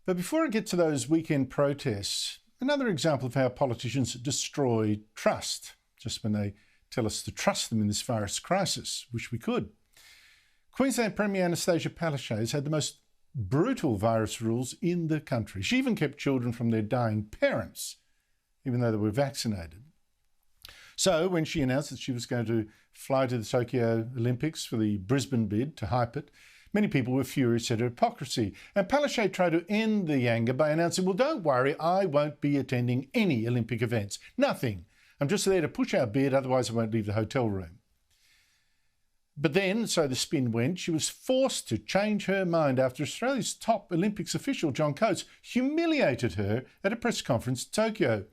But before I get to those weekend protests, another example of how politicians destroy trust, just when they tell us to trust them in this virus crisis. Wish we could. Queensland Premier Anastasia Palaszczuk has had the most brutal virus rules in the country. She even kept children from their dying parents, even though they were vaccinated. So when she announced that she was going to fly to the Tokyo Olympics for the Brisbane bid to hype it, many people were furious at her hypocrisy. And Palaszczuk tried to end the anger by announcing, well, don't worry, I won't be attending any Olympic events. Nothing. I'm just there to push our bid, otherwise I won't leave the hotel room. But then, so the spin went, she was forced to change her mind after Australia's top Olympics official, John Coates, humiliated her at a press conference in Tokyo,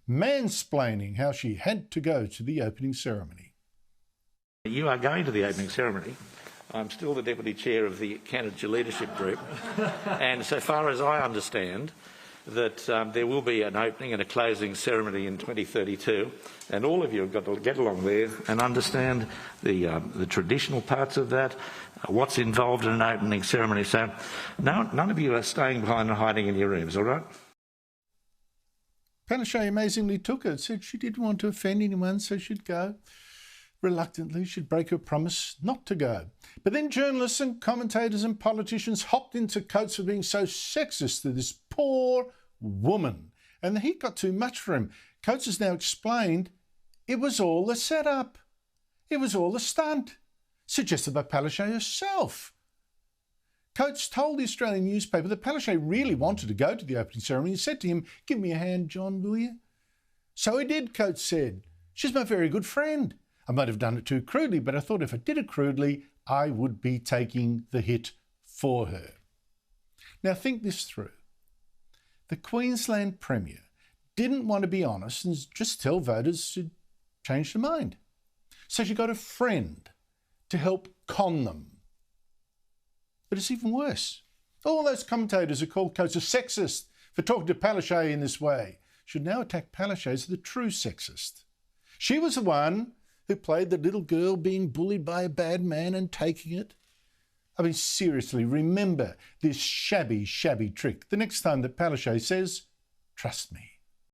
mansplaining how she had to go to the opening ceremony. You are going to the opening ceremony. I'm still the Deputy Chair of the Candidature Leadership Group, and so far as I understand, that there will be an opening and a closing ceremony in 2032, and all of you have got to get along there and understand the traditional parts of that, what's involved in an opening ceremony. So none of you are staying behind and hiding in your rooms, all right? Palaszczuk amazingly took it, said she didn't want to offend anyone, so she'd go. Reluctantly, she'd break her promise not to go. But then journalists and commentators and politicians hopped into Coates for being so sexist to this poor woman. And the heat got too much for him. Coates has now explained it was all a setup. It was all a stunt, suggested by Palaszczuk herself. Coates told the Australian newspaper that Palaszczuk really wanted to go to the opening ceremony and said to him, "Give me a hand, John, will you?" So he did, Coates said. "She's my very good friend. I might have done it too crudely, but I thought if I did it crudely, I would be taking the hit for her." Now think this through. The Queensland Premier didn't want to be honest and just tell voters she'd changed her mind. So she got a friend to help con them. But it's even worse. All those commentators who called Coates a sexist for talking to Palaszczuk in this way should now attack Palaszczuk as the true sexist. She was the one who played the little girl being bullied by a bad man and taking it. I mean, seriously, remember this shabby, shabby trick the next time that Palaszczuk says, "Trust me."